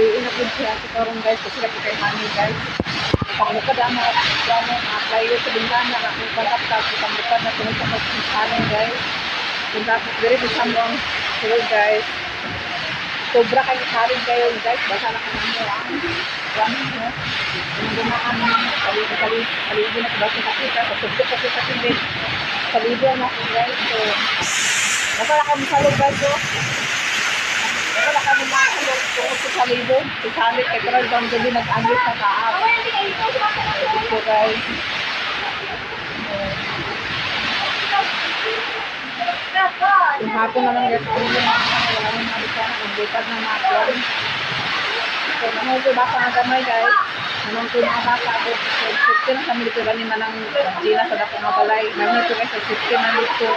gabi na po siya sa karong guys kasi lagi kay honey guys. Panglikad ang mga playo sa bintana na kung pagkakta sa panglikad na tunod sa pagkakasalan guys. Kung tapos diri sa samong hello guys. Sobra kayo sarin kayo guys. Basta na kayo mo ang ramen mo. Kung gumaan mo kalibo na sa basta kakita sa subject kasi sa tibig. Kalibo na ako guys. So basta na kayo masalog guys so. Wala kami makalog tungkol sa salibo. Sa salit, kaya parang bang gabi nag-agit sa kaap. Ito guys. Yung hapon naman guys, kung yung wala nang mabisa na, kung butad na makon. So, naman ito baka nga gamay guys. Naman ito mga baka ako. So, 15 na sa milito rin naman ang Gina sa dako nga balay. Naman ito guys, 15 na dito.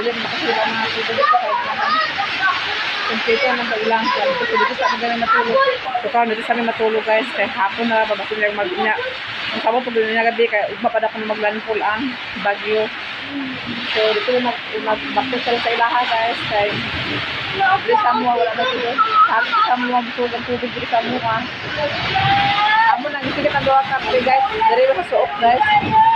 Bilang makasila mga tubo dito kahit naman. Kompleto ng pag-ilang ko. Kasi dito sa amin matulog. So karon dito sa amin matulog guys. Kaya hapon na babasin niya mag-inya. Ang sabot pag niya gabi kaya ugma pa ako na maglandfall ang bagyo. So dito mag-backfall sa ilaha guys. Kaya dito sa mua wala na dito. Sabi sa mua matulog ang tubig dito sa mua. Amo nang isigit ang gawa ka guys. Dari sa suok guys.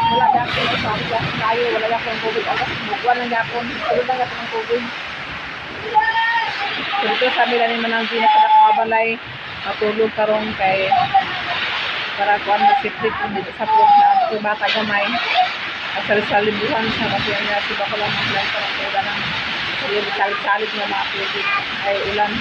Wala gapon sa amin kayo. Wala gapon ng tubig. Mugwan ng gapon. Tulog ng gapon ng tubig. So dito sabi lang naman ang Gina sa dakong balay matulog karong kay para kuan mo siplik dito sa port na ito bata gamay asal-salibuhan sa basihan niya si bako lang ng lang para kuda ng yung salit-salit na mga tubig ay ulan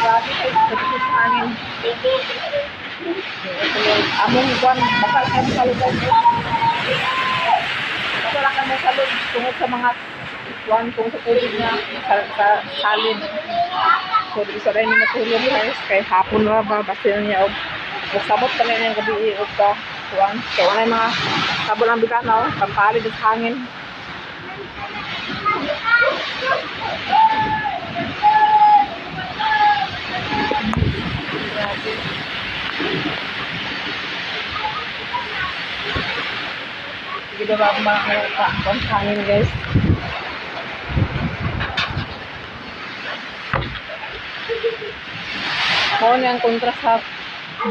grabe kayo sa hangin among kuan bakal kayo salubay bakal kayo salub tungod sa mga kuan tungod sa tubig niya sa salin so di sa rin natulog guys kay hapon na ba basin niya og sabot pa niya yung gabi og ka kuan so anay mga sabon ang bitanaw pampali sa hangin Sige ba mga hangin guys. Mao ni ang kontra sa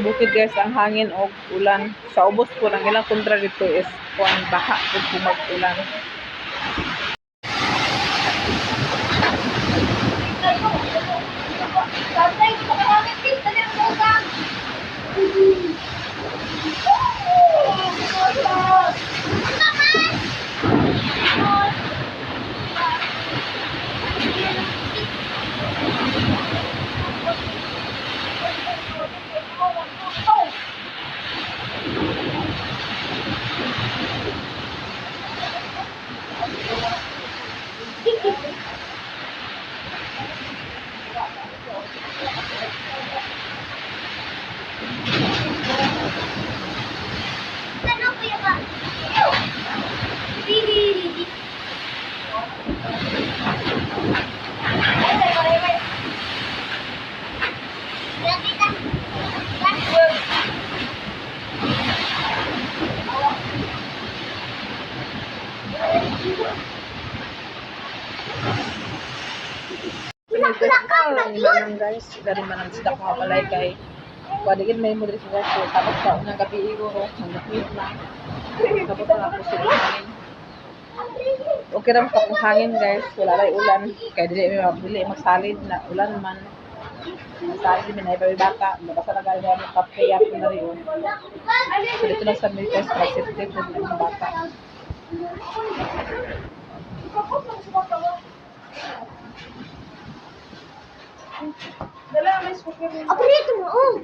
bukid guys ang hangin o ulan. Sa ubos po ang ilang kontra dito is kuan baha ug mag-ulan. Guys, dari manang sida ko balay kay kuadigin may modris guys so tapos sa unang gabi iguro nagapit na tapos na ako sa hangin okay ra sa hangin guys wala ray ulan kay dili magsalid na ulan man masalid min ay bata basta nagal na kape yak na rin so dito lang sa military specific ng bata Aprito mo, oh.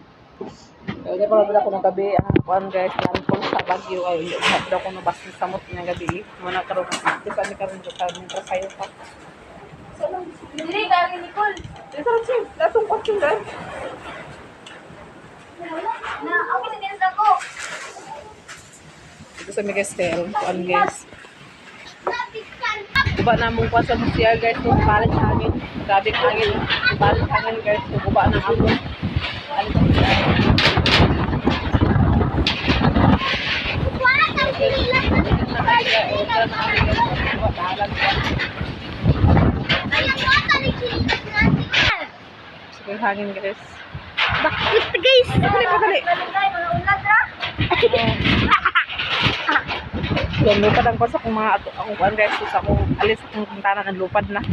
Kaya pala ako ng gabi, ang kuan guys, landfall sa Baguio ay daw ko nabasa sa samot ng gabi. Muna karon ng isa ni karon sa karon sa sayo pa. Dili gari Nicole. Ito ra siya, datong kwatong guys. Na ako sa dinsa ko. Ito sa Miguel, kuan guys. Guba na mong kuan sa musya guys, so palit hangin. Grabe hangin, palit hangin guys, so guba na ako. Dalan na kami guys. Dalan ko. Sige, hangin guys. Bakit guys? Dali pa, dali. Mga ulat ra. Yan, lupad ang kosa kung mga akong kuhan guys. Sa akong alis akong puntanan ng lupad na.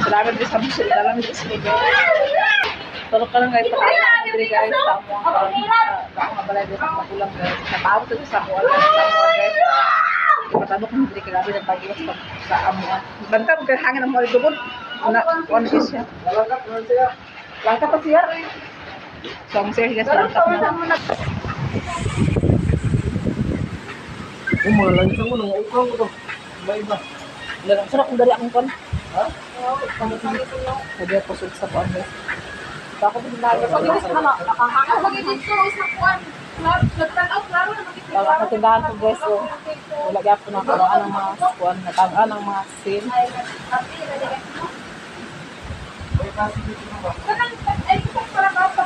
Salamat din sa musil. Salamat din sa video. Tulog ka lang guys. Pakakasin diri guys. Sa mo ang mabalay guys. Sa magulang guys. Natawag ito sa amuan guys. Matabok ng diri kagabi ng pag-iwas sa amuan. Banta mo kaya hangin ang mga dubod. One piece siya. Langkat pa siya. So, ang siya guys. Langkat na. Mga lansang mo, nang ukang mo to. Iba-iba. Sarap kung dali akong kon. Ha? Pwede ako sa kuhan guys. Ako din lagi. Pag inis ka na, nakahanga. Bakit dito is nakuan? Nagtanaw klaro na makikita. Wala ka tindahan ko guys. So, wala gap ko na karoon ng mga kuhan. Natagaan ng mga sin. Kanang ay ko para ba pa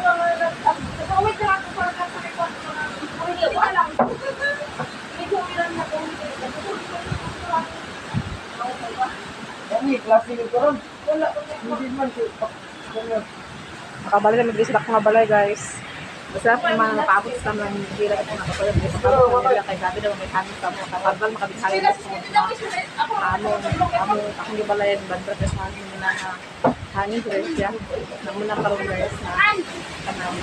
wait lang ako para ka sa record ko na. Hindi wala. Medyo ilan na ko. Kami, klase nito ron. Hindi man siya. Nakabalik na mag-isip ako nga balay guys. Basta kung mga nakapot sa mga hindi lang ako nakapalad. Basta kapag nila kay gabi daw may hangin sa mga kapagdal makabithalin na sa mga akong gibalayan bandra sa hangin na hangin guys siya. Namuna karoon guys na kanang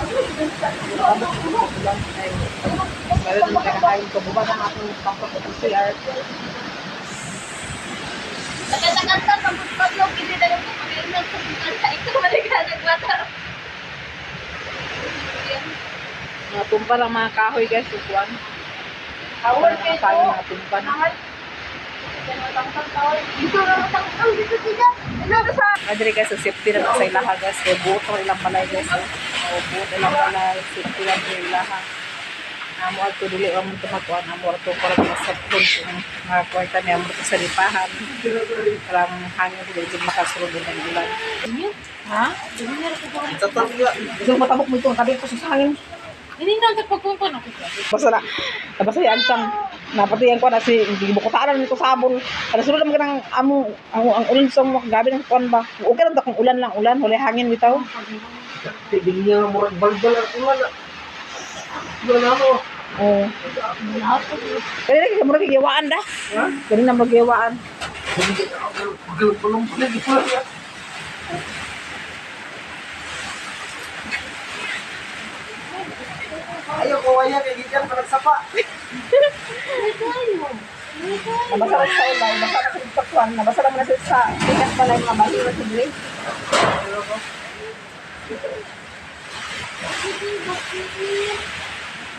ulan ay meron din kakain ko bubag ang akong kapag sa CR. Nagkakanta sa pagpapalog hindi na yung pagpapalog sa pagkakanta. Ito malighanag bata. Mga tumpa lang mga kahoy guys. Sukuan. Kahoy kayo mga tumpa na. Dito na matangkang dito sila. Ano sa Madre guys, safety na sa ilaha guys. Kaya buot ko ilang balay guys. Buot ilang balay. Safety lang sa ilaha. Amo ato dili ang tumatuan. Amo ato para sa punto. Mga kwarta niya mo sa lipahan. Parang hangin ko dito makasulod ng ulan. Ha? Tatangga. Gusto mo matabok mo ito. Tabi ko sa hangin. Hindi na sa pagkumpon ako. Basta na. Basta yan sang napatiyan ko na si hindi mo ko taaran nito sabon. Para sunod naman ka ng ang ulan sa mga gabi ng kuwan ba. Okay lang kung ulan lang ulan. Huli hangin bitaw. Tigil niya murag balbal at umala. Wala mo. Oo. Kaya na murag gigawaan da. Ha? Kaya na murag gigawaan. Bulong pala di pala. Ayaw ko waya kay gikan pa nagsapa. Nabasa lang sa ulay. Nabasa lang sa takwan. Nabasa lang na sa tikas pala yung mga bali. Nabasa lang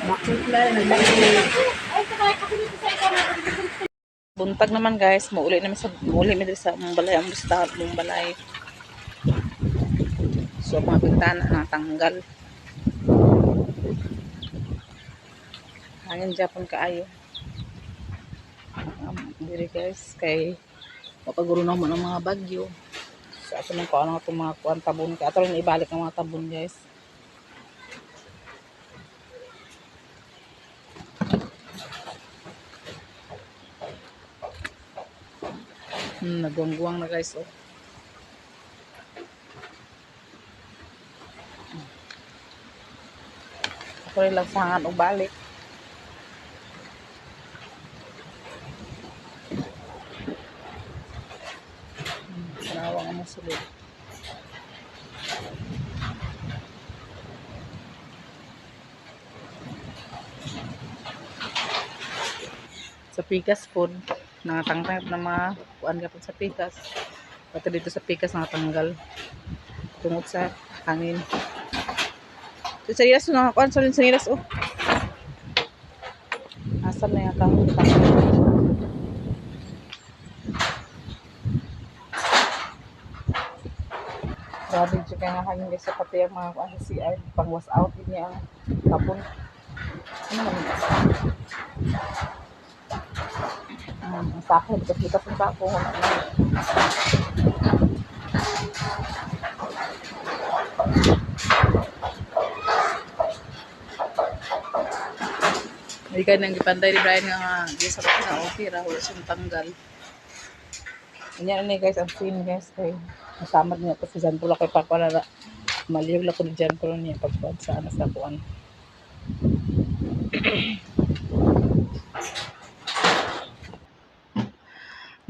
bakit na buntag naman guys, mauli naman sa balay ang busta ng balay. So mga bintana natanggal. Hangin Japon kaayo. Diri guys kay mapaguro na mo ng mga bagyo. So ato lang ko ano itong mga kuwan tabon kay ato lang ibalik ang mga tabon guys. Nagwangguwang na guys oh. Ako rin lang sangan o balik. Sanawang ang musulod. Sa pikas po, nakatangtang na mga kuan kapag sa pikas. Pati dito sa pikas nakatanggal. Tungod sa hangin. So, sa iras, nakakuan sa rin sa iras, oh. Asan na yung kahon. Grabe dyan kaya nga hangin guys sa pati ang mga kuan sa CR. Pang was out din niya ang tapon. Ano naman guys? Ang sako, bitas-bitas ang sako. Hindi ka nang ipanday ni Brian nga di sa kasi na okay ra wala siyang tanggal. Ganyan ni guys ang scene guys kay masamad niya kasi dyan pula kay pakwala maliw lang ko dyan pero niya pagkuhan sa anas na kuhan.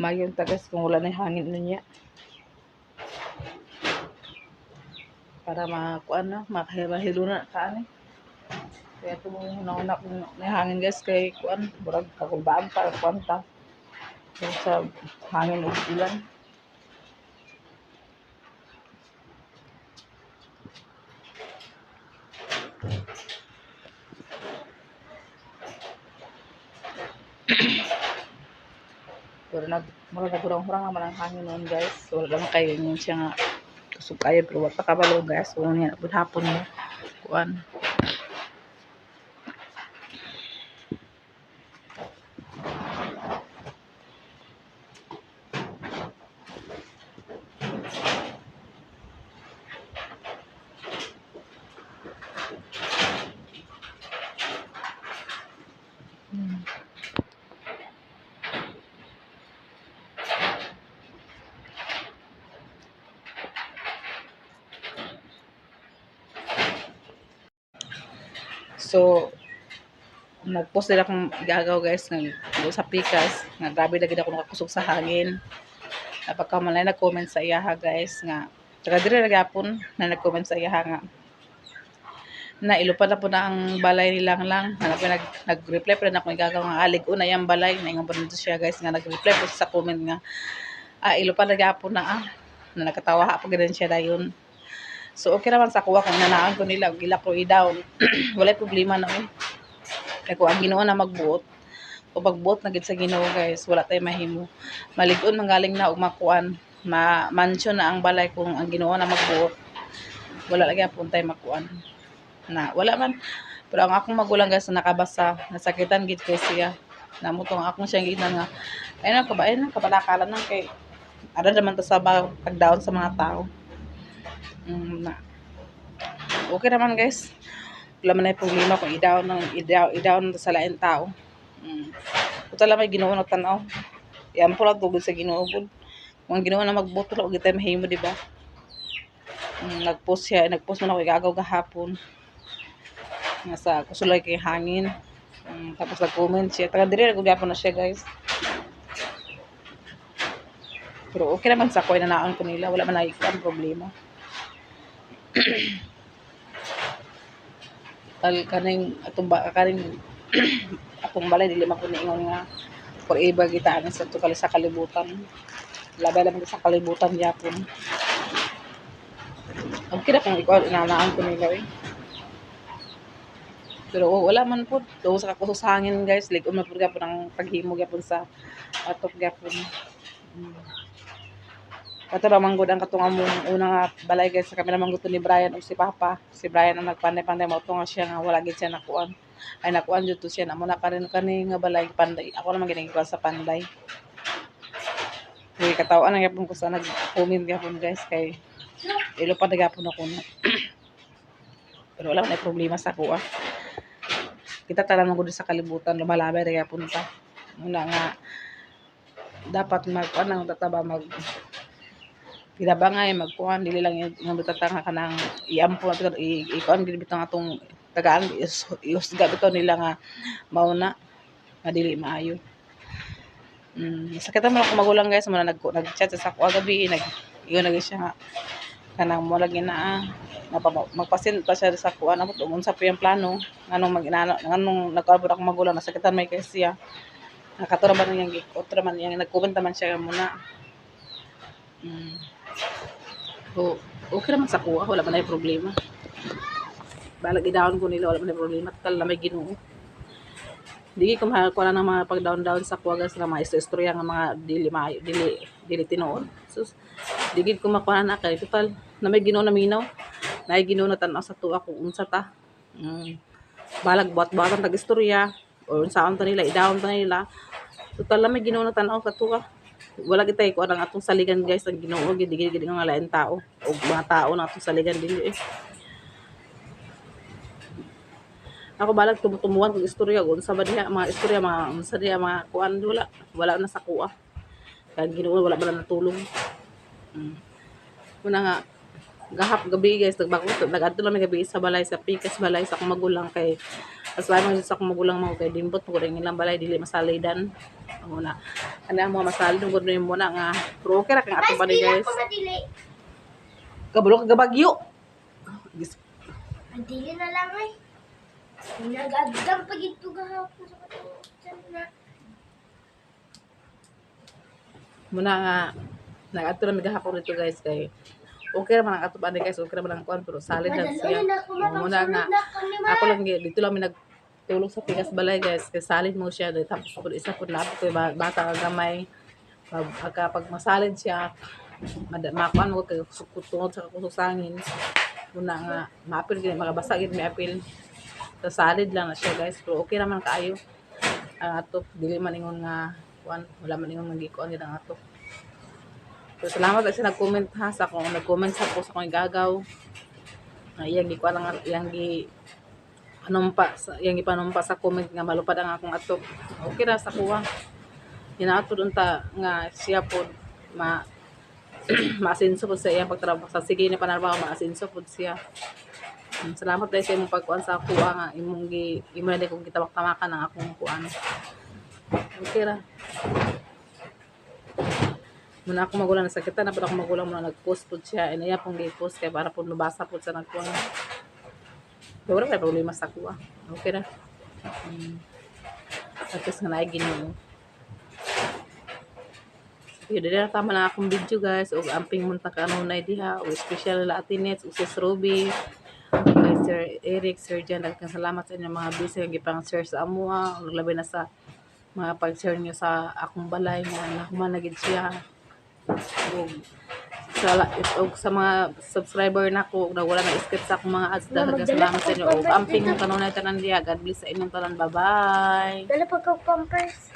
Mayon tagas kung wala na hangin niya. Para makuan na, makahilo na kaani. Kaya ito mong nauna kong hangin guys kay kuan, burag kakulbaan pa, kuan ta. Kaya sa hangin o ulan. Pero mura nagurang-hurang naman ang hangin noon guys. So, wala naman kayo yun siya nga kasukayan. Pero wala pa kabalo guys. Wala niya, hapon mo. Kuan. So, nag-post din akong gagaw guys ng sa pikas nga grabe lagi ako nakakusog sa hangin. Napaka malay nag-comment sa iyaha guys nga taga dire gyapon na nag-comment sa iyaha nga na ilupad na po na ang balay nilang lang. Nag-reply pa rin ako gagaw nga alig una yung balay na ingon pa nito siya guys nga nag-reply po sa comment nga ilupad na gyapon na nakatawa pa ganun siya dayon. So okay naman sa kuha kung nanaan ko nila gila ko i-down. Wala problema na kaya kung ang Ginoo na magbuot o magbuot na gid sa Ginoo guys wala tay mahimo. Malig-on manggaling na og makuan mansion na ang balay kung ang Ginoo na magbuot. Wala lagi ang tay makuan. Na wala man pero ang akong magulang guys na nakabasa nasakitan gid kay siya. Namutong akong siyang ginan nga ayun na kabalakalan nang kay ada naman to sa pagdaon sa mga tao. Okay naman guys. Wala man ay problema kung i-down sa lain tao. Ito lang may Ginoo na tanaw. Yan po lang tugod sa Ginoo gud. Kung ang Ginoo na magbuto lang ug tay mahimo di ba? Nag-post man ako igagaw gahapon. Nga sa kusulay kay hangin. Tapos nag-comment siya. Taga diri gud gyapon na siya guys. Pero okay naman sa ko na naon ko nila, wala man ay problema. Kaning atong balay dili man ko niingon nga forever gitaan sa tukal sa kalibutan. Labay lang sa kalibutan gyapon. Ang kira kung ikaw inanaan ko nila eh. Pero wala man po. Do sa kakusog sa hangin guys, ligon man po gyapon ang paghimo gyapon sa atok gyapon. Kato naman gud ang katong among unang balay guys sa kami naman gusto ni Brian o si Papa. Si Brian ang nagpanday-panday mo nga siya nga wala gid siya nakuan. Ay nakuan jud to siya na muna pa rin kani nga balay panday. Ako naman ginagawa sa panday. Kaya katawan ang yapon ko sa nag-comment yapon guys kay ilupad na yapon ako na. Pero wala man problema sa kuha. Kita tala man gud sa kalibutan lumalabay ra yapon ta. Muna nga dapat mag-anang tataba kinabangay magkuhan dili lang yung bitatanga ka ng iampo na ikuan gid bitang atong tagaan iusga bitaw nila nga mauna nga dili maayo. Sakit man ako magulang guys muna nag-chat sa ako gabi iyon na siya nga kanang mo lagi na magpasin pa siya sa kuan ako unsa pa yung plano nganong nagkaabot ako magulang nasakitan may kay siya nakatura man yang otra man yang nag-comment man siya muna. Okay naman sa kuha, wala man ay problema. Balag i-down ko nila, wala man ay problema. Tal na may Ginoo. Dili ko mahal ko lang ng mga pag-down sa kuha guys, na mga istorya ng mga dili tinuod. So, dili ko makuha na kay total na may Ginoo na minaw. Na ay Ginoo na tanaw sa tuwa kung unsa ta. Balag buhat-buhatan tag-istorya o unsaon ta nila, i-down ta nila. Total na may Ginoo na tanaw sa tuwa. Wala kitay ko ang atong saligan guys ang Ginoo gid nga lain tao o mga tao na atong saligan dili eh. Ako balag tumutumuan kung istorya kung sa ba diha mga istorya mga unsa diha mga kuan wala na sa kuha. Kaya Ginoo wala ba na natulog. Muna nga gahap gabi guys nag-adto lang gabi sa balay sa pikas balay sa akong magulang kay as lamang sa akong magulang mo kay dimbot mo ring ilang balay dili masalidan. Muna ana mo masalid mo gud mo na nga pero okay ra kang ato ba ni guys. Ako madili. Kabalo ka gabagyo. Madili na lang eh. Nag-agdam pag ito gahapon sa katutan na. Muna nga nag-adto lang gahapon dito guys kay okay naman ang ato ba ni guys okay naman ang kuan pero salid lang siya. Muna nga ako lang dito lang may nagtulog sa pikas balay guys kay salid mo siya tapos pud isa pud labot ko bata ka gamay pag masalid siya makuan mo kay tungod sa kusog-sangin muna nga maapil gid makabasa gid may apil so salid lang na siya guys pero okay naman kaayo ang ato dili man ingon nga kuan wala man ingon magikuan gid ang ato. So, salamat kasi nag-comment ha sa akong nag-comment sa post akong igagaw. Iyang gi kuan ang iyang gi iyang gipanumpa sa comment nga malupad ang akong ato. Okay ra sa kuha. Hinato dun ta nga siya pod maasinso pod sa iyang pagtrabaho sa sige ni panarbaho maasinso pod siya. Salamat dahil sa imong pagkuan sa kuha nga imo na kong gitabak-tamakan ang akong kuan. Okay ra. Muna ako magulang na sakitan na ako magulang muna nag-post po siya and iya pong gi-post kaya para po nabasa po sa nagkuha so wala may problema sa kuha okay na at least nga naigin mo yun din na tama lang akong video guys o amping munta ka anunay diha o special latinets o sis Ruby kay Sir Eric Sir Jan daghang salamat sa inyong mga busy nga gipang share sa amuha o labi na sa mga pag-share niyo sa akong balay nga nahuman na gid siya og sa mga subscriber nako na wala na skip sa akong mga ads daghang salamat sa inyo og amping kanunay tanan diha God bless sa inyong tanan bye bye Dala pagka pampers.